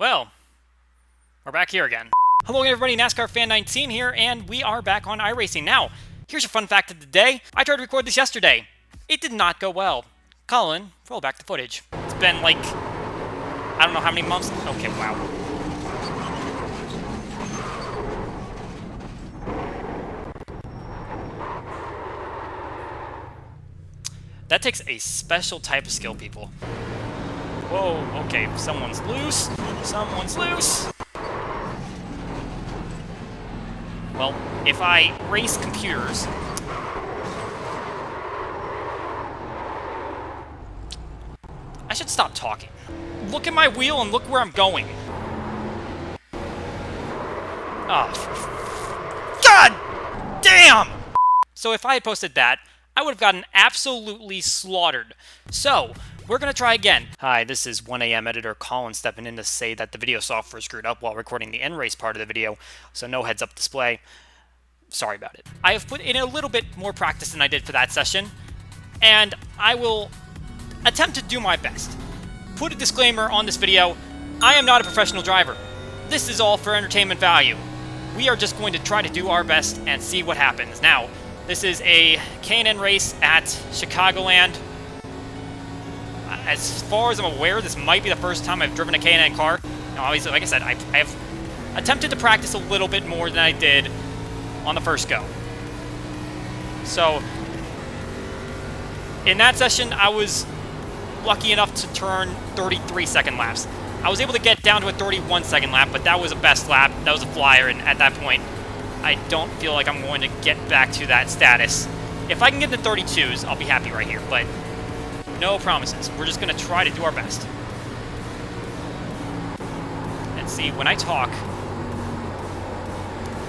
Well, we're back here again. Hello everybody, NASCAR Fan 19 here, and we are back on iRacing. Now, here's your fun fact of the day. I tried to record this yesterday. It did not go well. Colin, roll back the footage. It's been like, I don't know how many months. Okay, wow. That takes a special type of skill, people. Whoa, okay, someone's loose. Someone's loose. Well, if I race computers... I should stop talking. Look at my wheel and look where I'm going. Oh, God damn! So if I had posted that, I would have gotten absolutely slaughtered. So, we're going to try again. Hi, this is 1am editor Colin stepping in to say that the video software screwed up while recording the end race part of the video, so no heads-up display. Sorry about it. I have put in a little bit more practice than I did for that session, and I will attempt to do my best. Put a disclaimer on this video, I am not a professional driver. This is all for entertainment value. We are just going to try to do our best and see what happens. Now, this is a K&N race at Chicagoland. As far as I'm aware, this might be the first time I've driven a K&N car. Now, obviously, like I said, I have attempted to practice a little bit more than I did on the first go. So, in that session, I was lucky enough to turn 33-second laps. I was able to get down to a 31-second lap, but that was a best lap. That was a flyer, and at that point, I don't feel like I'm going to get back to that status. If I can get the 32s, I'll be happy right here, but no promises. We're just going to try to do our best. And see, when I talk,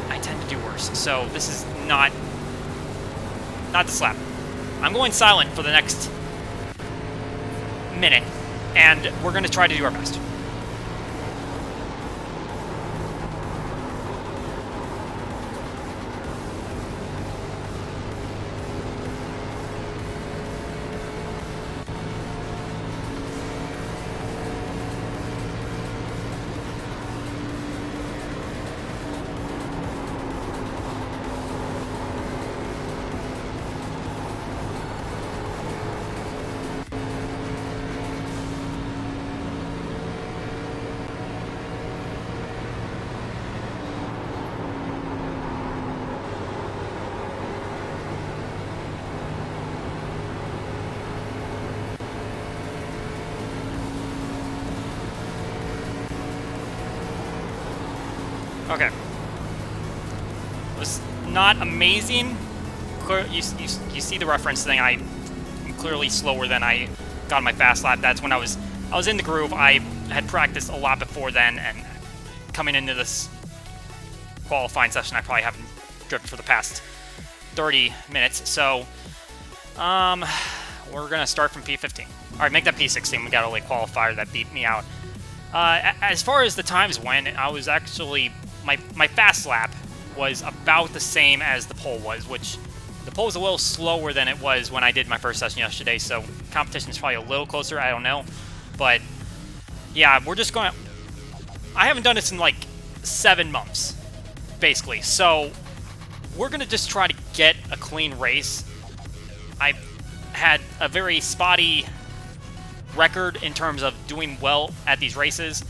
I tend to do worse. So this is not the slap. I'm going silent for the next minute, and we're going to try to do our best. Okay. It was not amazing. You see the reference thing. I'm clearly slower than I got on my fast lap. That's when I was in the groove. I had practiced a lot before then, and coming into this qualifying session, I probably haven't driven for the past 30 minutes. So, we're gonna start from P15. All right, make that P16. We got a late qualifier that beat me out. As far as the times went, I was actually... My fast lap was about the same as the pole was, which the pole was a little slower than it was when I did my first session yesterday, so competition is probably a little closer, I don't know. But, yeah, we're just going... I haven't done this in, like, 7 months, basically. So, we're going to just try to get a clean race. I've had a very spotty record in terms of doing well at these races.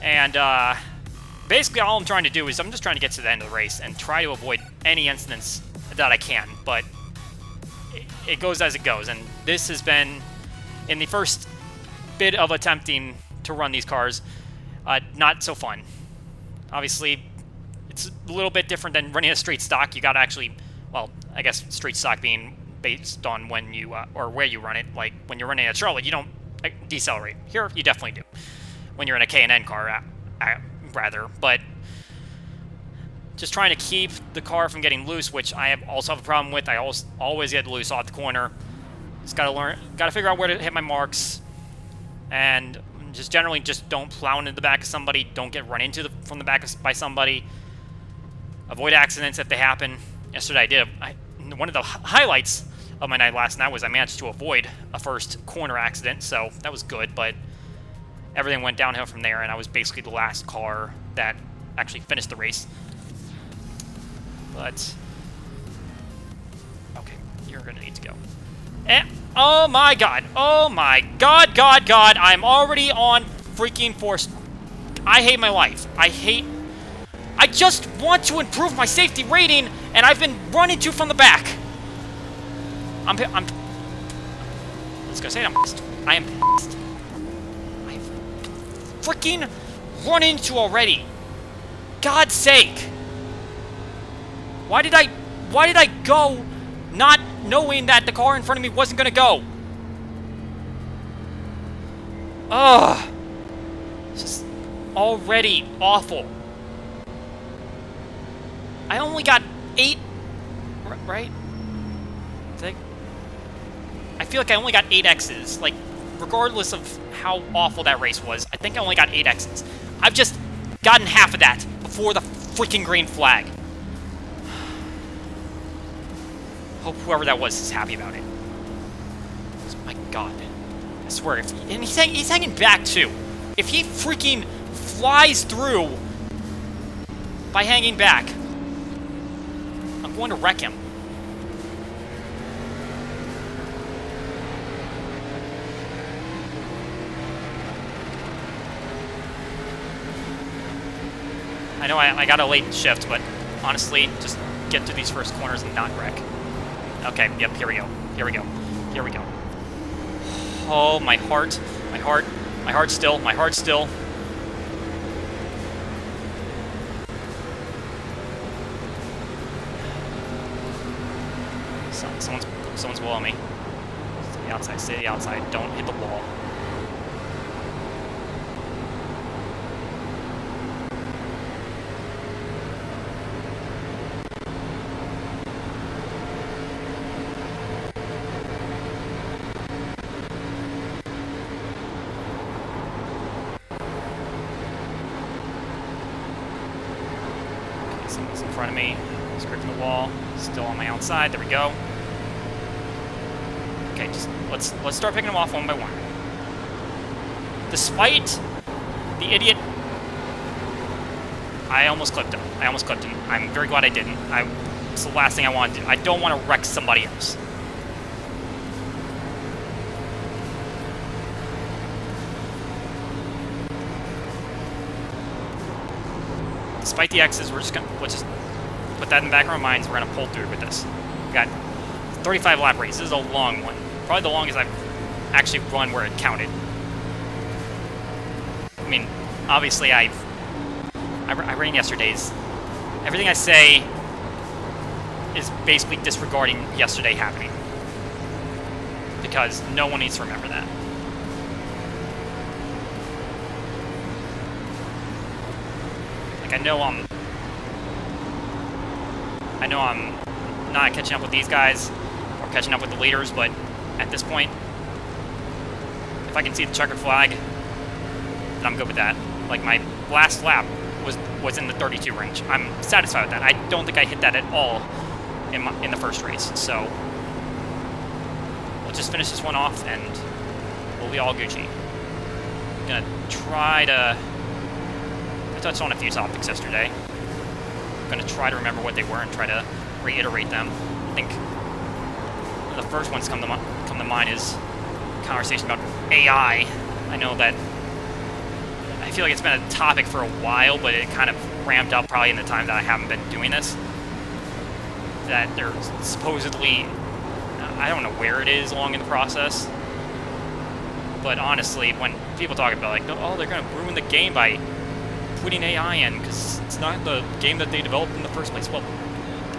And, basically, all I'm trying to do is I'm just trying to get to the end of the race and try to avoid any incidents that I can, but it goes as it goes, and this has been, in the first bit of attempting to run these cars, not so fun. Obviously, it's a little bit different than running a street stock. You gotta actually, well, I guess street stock being based on when you, or where you run it, like when you're running at Charlotte, you don't decelerate. Here, you definitely do. When you're in a K&N car, rather, but just trying to keep the car from getting loose, which I also have a problem with. I always get loose off the corner. Just gotta figure out where to hit my marks, and just generally just don't plow into the back of somebody. Don't get run into from the back by somebody. Avoid accidents if they happen. Yesterday I did. One of the highlights of my night last night was I managed to avoid a first corner accident, so that was good, but everything went downhill from there, and I was basically the last car that actually finished the race. But okay, you're gonna need to go. Oh my god! Oh my god! God! I'm already on freaking force. I hate my life. I just want to improve my safety rating, and I've been run into from the back. I was gonna say I'm pissed. I am pissed. I've freaking run into already. God's sake. Why did I go not knowing that the car in front of me wasn't gonna go? Ugh. It's just already awful. I only got 8, right? I feel like I only got 8 X's. Like, regardless of how awful that race was, I think I only got 8 X's. I've just gotten half of that before the freaking green flag. Hope whoever that was is happy about it. My god. I swear, and he's hanging back too. If he freaking flies through by hanging back, I'm going to wreck him. I know I got a late shift, but honestly, just get through these first corners and not wreck. Okay, yep, here we go. Here we go. Here we go. Oh, my heart. My heart. My heart still. My heart still. Someone's below me. Stay outside. Stay outside. Don't hit the wall. Someone's in front of me. Scraping the wall. Still on my outside. There we go. Okay, just let's start picking them off one by one. Despite the idiot, I almost clipped him. I'm very glad I didn't. It's the last thing I want to do. I don't want to wreck somebody else. Despite the X's, let's just put that in the back of our minds. We're gonna pull through with this. We got 35 lap race. This is a long one. Probably the longest I've actually run where it counted. I mean, obviously I ran yesterday's. Everything I say is basically disregarding yesterday happening. Because no one needs to remember that. Like, I know I'm not catching up with these guys or catching up with the leaders, but at this point, if I can see the checkered flag, then I'm good with that. Like, my last lap was in the 32 range. I'm satisfied with that. I don't think I hit that at all in the first race. So we'll just finish this one off, and we'll be all Gucci. I'm gonna try to. I touched on a few topics yesterday. I'm gonna try to remember what they were and try to reiterate them. I think the first ones come to mind is conversation about AI. I know that I feel like it's been a topic for a while, but it kind of ramped up probably in the time that I haven't been doing this. That there's supposedly, I don't know where it is along in the process, but honestly, when people talk about like, oh, they're gonna ruin the game by putting AI in because it's not the game that they developed in the first place. Well,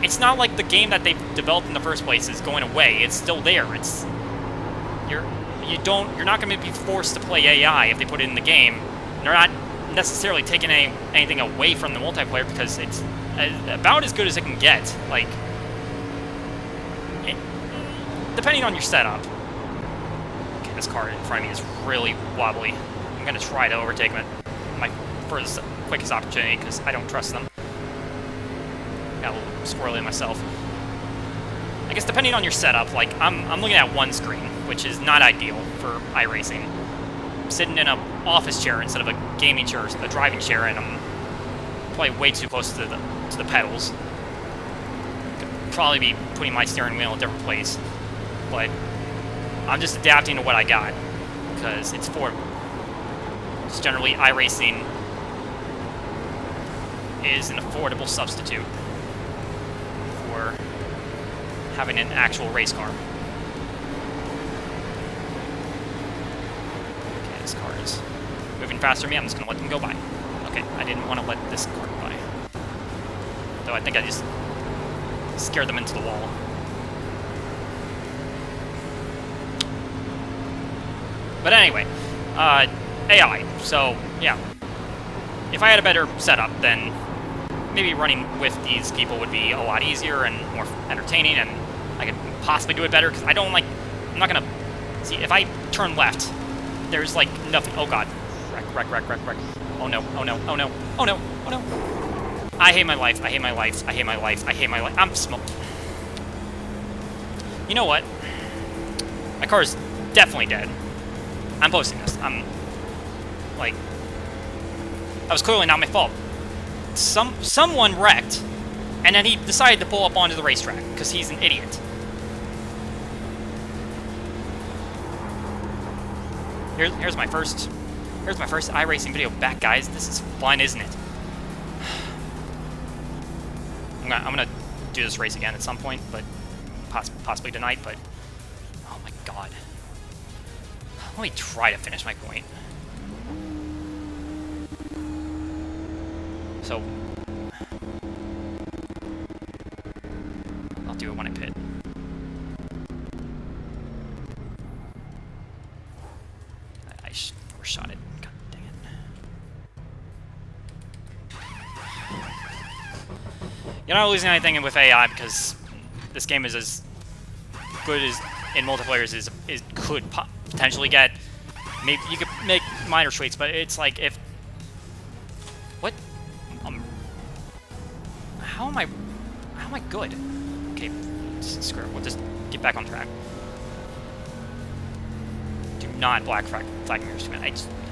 it's not like the game that they developed in the first place is going away. It's still there. You're not going to be forced to play AI if they put it in the game. They're not necessarily taking anything away from the multiplayer because it's about as good as it can get. Like, depending on your setup. Okay, this car in front of me is really wobbly. I'm going to try to overtake him at my first quickest opportunity because I don't trust them. Got a little squirrely myself. I guess depending on your setup, like I'm looking at one screen, which is not ideal for iRacing. sitting in an office chair instead of a gaming chair, a driving chair, and I'm probably way too close to the pedals. Could probably be putting my steering wheel in a different place, but I'm just adapting to what I got because it's affordable. Just generally, iRacing is an affordable substitute for having an actual race car. Okay, this car is moving faster than me. I'm just going to let them go by. Okay, I didn't want to let this car go by. Though I think I just scared them into the wall. But anyway, AI. So, yeah. If I had a better setup, then maybe running with these people would be a lot easier and more entertaining, and I could possibly do it better, because I don't like... I'm not gonna... See, if I turn left, there's, like, nothing... Oh, God. Wreck. Oh, no. Oh, no. Oh, no. Oh, no. Oh, no. I hate my life. I hate my life. I hate my life. I hate my life. I'm smoking. You know what? My car is definitely dead. I'm posting this. I'm... Like... That was clearly not my fault. Someone wrecked, and then he decided to pull up onto the racetrack, because he's an idiot. Here's my first iRacing video back, guys. This is fun, isn't it? I'm gonna do this race again at some point, but possibly tonight, but oh my god. Let me try to finish my point. So, I'll do it when I pit. I overshot it. God dang it. You're not losing anything with AI because this game is as good as in multiplayer as it could potentially get. Maybe you could make minor tweaks, but it's like if... What? How am I good? Okay, screw it. We'll just get back on track. Do not black flag me, man.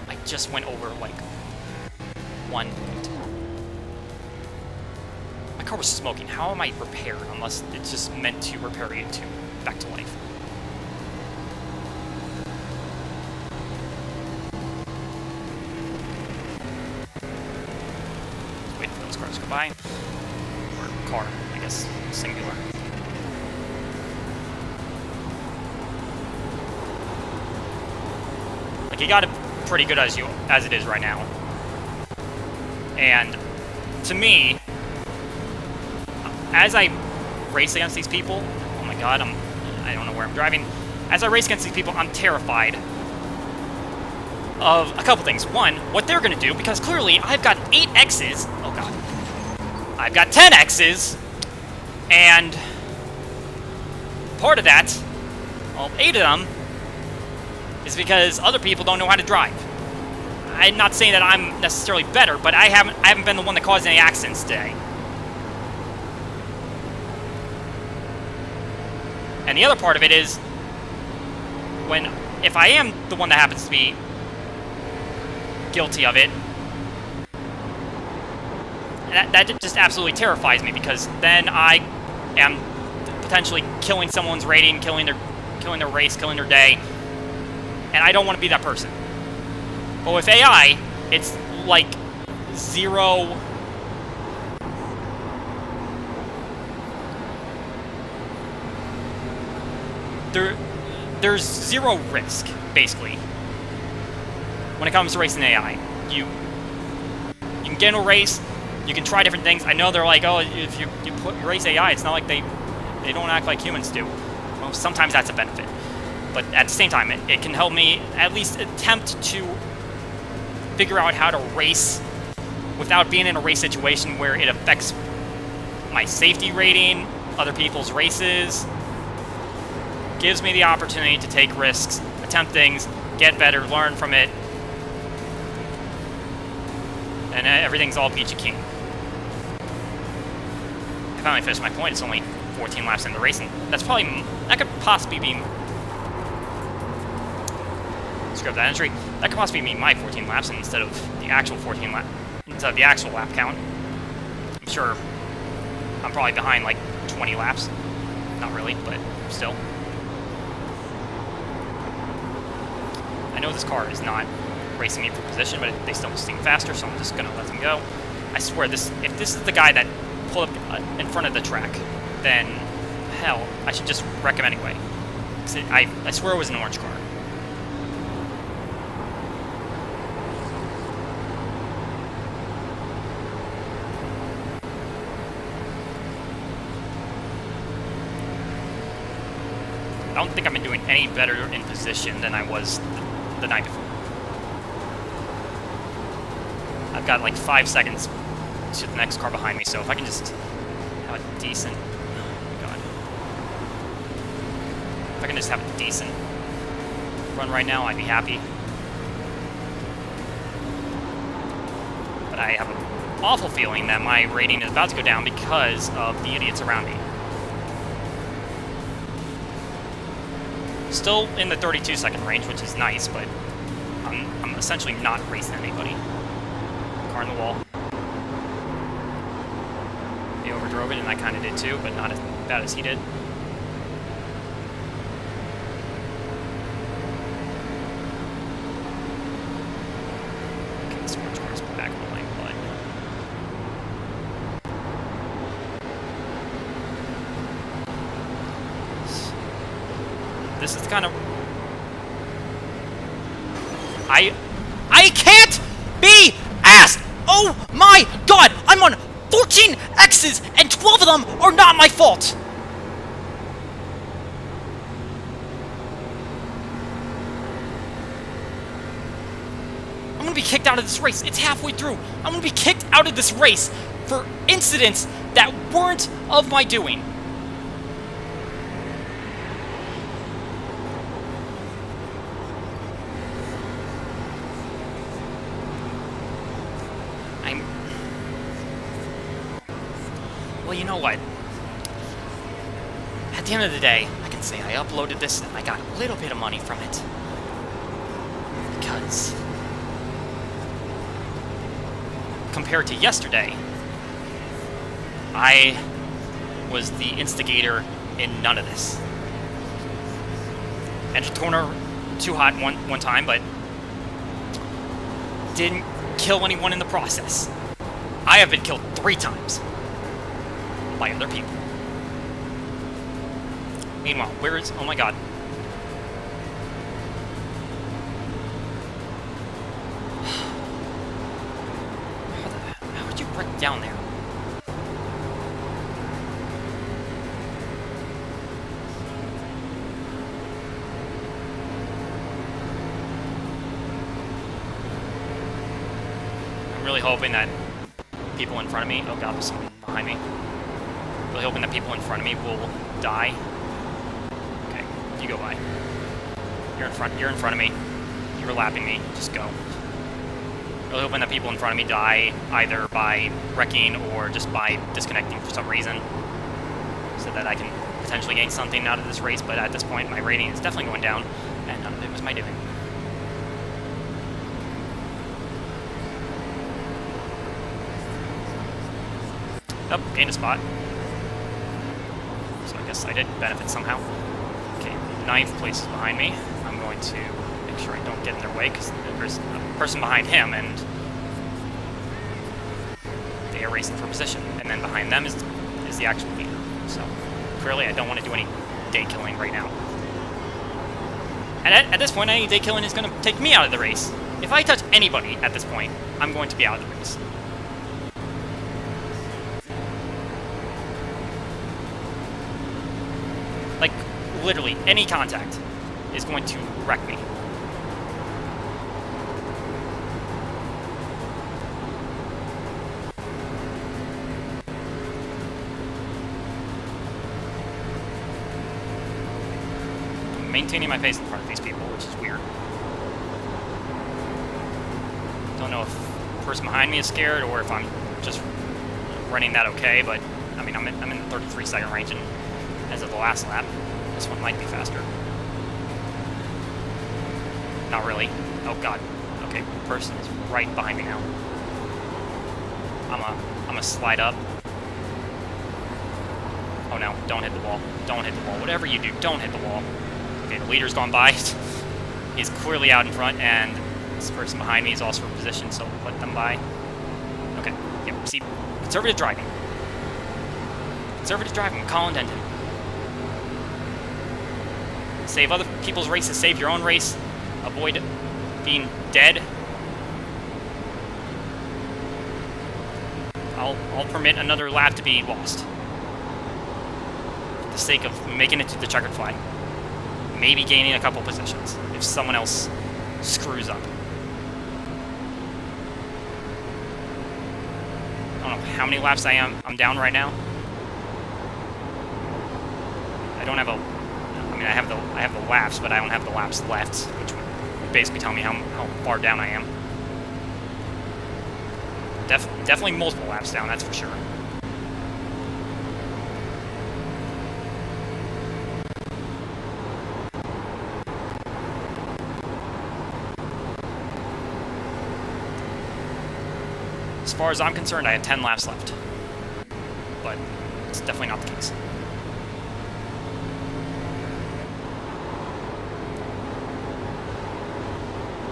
I just went over like 1 point. My car was smoking. How am I repaired unless it's just meant to repair it to back to life? Wait for those cars to go by. Car, I guess, singular. Like, you got it pretty good as it is right now. And to me, as I race against these people, oh my god, I don't know where I'm driving. As I race against these people, I'm terrified of a couple things. One, what they're gonna do, because clearly I've got 8 X's. Oh god. I've got 10 X's, and part of that, well, 8 of them, is because other people don't know how to drive. I'm not saying that I'm necessarily better, but I haven't been the one that caused any accidents today. And the other part of it is, if I am the one that happens to be guilty of it, that just absolutely terrifies me, because then I am potentially killing someone's rating, killing their race, killing their day, and I don't want to be that person. But with AI, it's like zero. There's zero risk, basically, when it comes to racing AI. You can get in a race. You can try different things. I know they're like, oh, if you race AI, it's not like they don't act like humans do. Well, sometimes that's a benefit. But at the same time, it can help me at least attempt to figure out how to race without being in a race situation where it affects my safety rating, other people's races. Gives me the opportunity to take risks, attempt things, get better, learn from it. And everything's all peachy keen. I finally finished my point. It's only 14 laps into racing. That could possibly be screw up that entry. That could possibly mean my 14 laps instead of the actual 14 lap, instead of the actual lap count. I'm sure I'm probably behind like 20 laps. Not really, but still. I know this car is not racing me for position, but they still seem faster, so I'm just gonna let them go. I swear, if this is the guy that pulled up in front of the track, then hell, I should just wreck him anyway. I swear it was an orange car. I don't think I've been doing any better in position than I was the night before. I've got like 5 seconds to the next car behind me, so if I can just have a decent... Oh my god. If I can just have a decent run right now, I'd be happy. But I have an awful feeling that my rating is about to go down because of the idiots around me. Still in the 32-second range, which is nice, but I'm essentially not racing anybody. Car in the wall. He overdrove it, and I kind of did too, but not as bad as he did. Okay, this orange car's back in the lane, but... This is kind of... I can't be asked! Oh my god! I'm on 14 X's and 12 of them are not my fault! I'm gonna be kicked out of this race. It's halfway through. I'm gonna be kicked out of this race for incidents that weren't of my doing. Well, you know what? At the end of the day, I can say I uploaded this and I got a little bit of money from it. Because... compared to yesterday, I was the instigator in none of this. Entered the corner too hot one time, but didn't kill anyone in the process. I have been killed 3 times. By other people. Meanwhile, where is... Oh my god. How would you break down there? I'm really hoping that people in front of me... Oh god, there's someone behind me. Really hoping that people in front of me will die. Okay, you go by. You're in front of me. You're lapping me. Just go. Really hoping that people in front of me die either by wrecking or just by disconnecting for some reason, so that I can potentially gain something out of this race. But at this point, my rating is definitely going down, and none of it was my doing. Oh, gained a spot. So I guess I did benefit somehow. Okay, 9th place is behind me. I'm going to make sure I don't get in their way, because there's a person behind him, and they are racing for position. And then behind them is the actual leader. So clearly I don't want to do any day killing right now. And at this point, any day killing is going to take me out of the race. If I touch anybody at this point, I'm going to be out of the race. Like, literally, any contact is going to wreck me. I'm maintaining my pace in front of these people, which is weird. Don't know if the person behind me is scared or if I'm just running that okay, but, I mean, I'm in the 33-second range, and as of the last lap, this one might be faster. Not really. Oh god. Okay, person is right behind me now. I'm gonna slide up. Oh no, don't hit the wall. Don't hit the wall. Whatever you do, don't hit the wall. Okay, the leader's gone by. He's clearly out in front, and this person behind me is also in position, so let them by. Okay, yeah, see, conservative driving. Conservative driving, Colin Denton. Save other people's races, save your own race. Avoid being dead. I'll permit another lap to be lost. For the sake of making it to the checkered flag. Maybe gaining a couple positions if someone else screws up. I don't know how many laps I'm down right now. I don't have a... I mean, I have the laps, but I don't have the laps left, which would basically tell me how far down I am. Definitely multiple laps down, that's for sure. As far as I'm concerned, I have 10 laps left. But it's definitely not the case.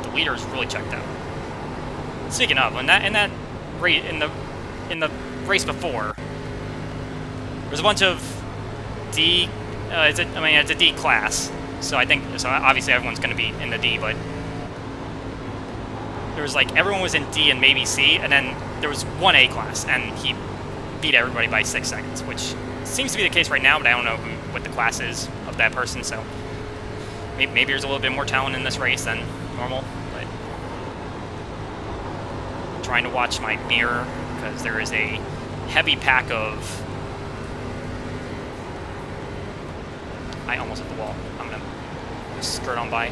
The leader is really checked out. Speaking of, in the race before, there's a bunch of D. It's a D class, so obviously everyone's going to be in the D, but there was like everyone was in D and maybe C, and then there was one A class, and he beat everybody by 6 seconds, which seems to be the case right now, but I don't know what the class is of that person, so maybe there's a little bit more talent in this race than normal, but I'm trying to watch my mirror, because there is a heavy pack of... I almost hit the wall. I'm going to skirt on by.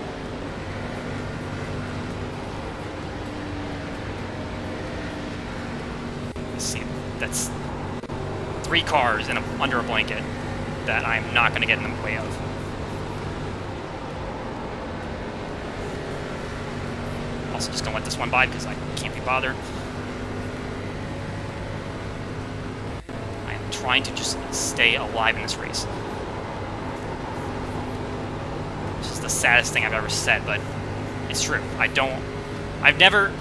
Let's see, that's 3 cars under a blanket that I'm not going to get in the way of. Also just going to let this one by because I can't be bothered. I am trying to just stay alive in this race. Which is the saddest thing I've ever said, but it's true. I've never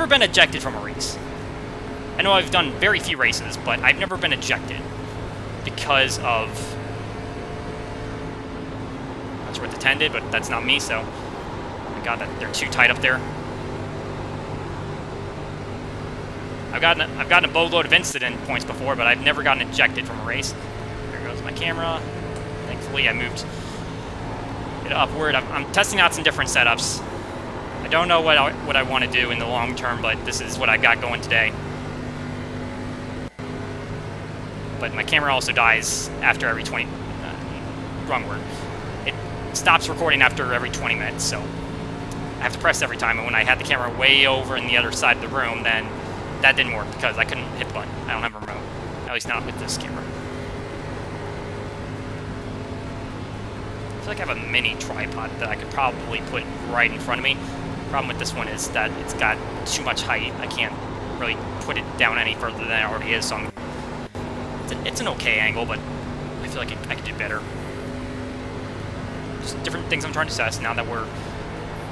been ejected from a race. I know I've done very few races, but I've never been ejected because of... That's what the 10 did, but that's not me, so... Oh my god, they're too tight up there. I've gotten a boatload of incident points before, but I've never gotten ejected from a race. There goes my camera. Thankfully, I moved it upward. I'm testing out some different setups. I don't know what I want to do in the long term, but this is what I got going today. But my camera also dies after every 20... wrong word. It stops recording after every 20 minutes, so I have to press every time. And when I had the camera way over in the other side of the room, then that didn't work because I couldn't hit the button. I don't have a remote. At least not with this camera. I feel like I have a mini tripod that I could probably put right in front of me. The problem with this one is that it's got too much height. I can't really put it down any further than it already is, so it's an okay angle, but I feel like I could do better. Just different things I'm trying to test now that we're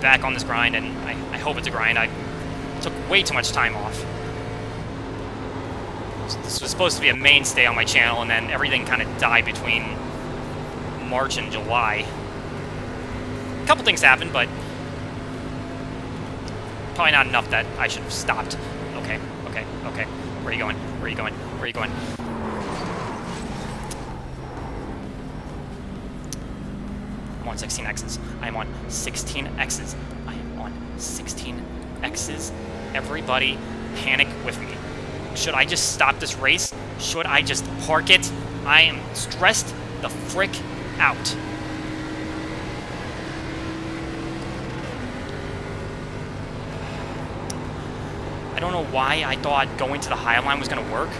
back on this grind, and I hope it's a grind. I took way too much time off. This was supposed to be a mainstay on my channel, and then everything kind of died between March and July. A couple things happened, but probably not enough that I should have stopped. Okay. Where are you going? Where are you going? Where are you going? I'm on 16Xs. I'm on 16Xs. I am on 16Xs. Everybody panic with me. Should I just stop this race? Should I just park it? I am stressed the frick out. I don't know why I thought going to the high line was going to work.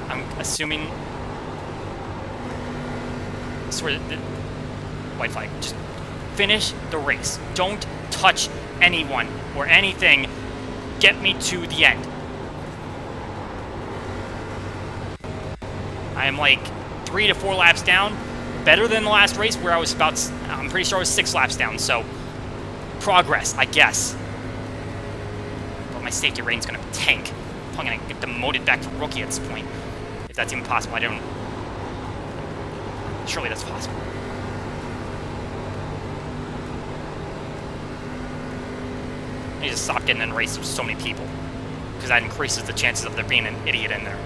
I'm assuming... I swear, the white flag. Just finish the race. Don't touch anyone or anything get me to the end. I am like 3 to 4 laps down. Better than the last race where I was about, I'm pretty sure I was 6 laps down, so progress, I guess. But my safety rating's gonna tank. I'm gonna get demoted back to rookie at this point. If that's even possible, I don't... Surely that's possible. I need to stop getting in races with so many people, because that increases the chances of there being an idiot in there.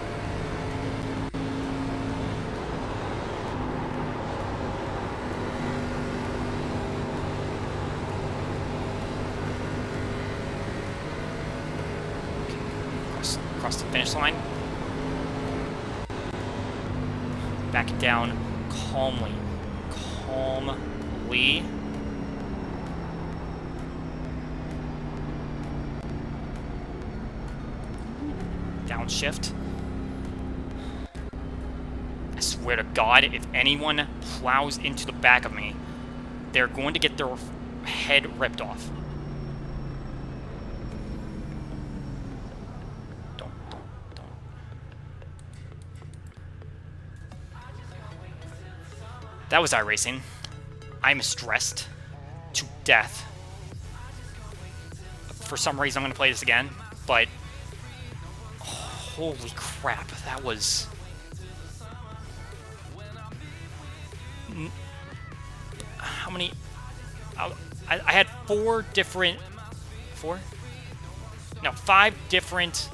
Across the finish line. Back it down calmly. Calmly. Downshift. I swear to God, if anyone plows into the back of me, they're going to get their head ripped off. Don't. That was iRacing. I'm stressed to death. For some reason, I'm going to play this again, but holy crap, that was... How many... I had 4 different... 4? No, 5 different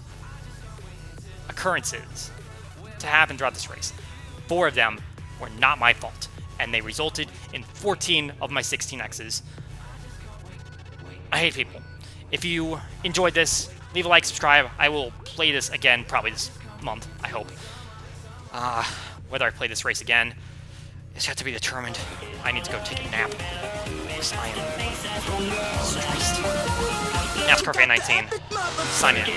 occurrences to happen throughout this race. 4 of them were not my fault, and they resulted in 14 of my 16 X's. I hate people. If you enjoyed this, leave a like, subscribe. I will play this again probably this month, I hope. Whether I play this race again is yet to be determined. I need to go take a nap, because I am stressed. NASCAR Fan 19, signing out.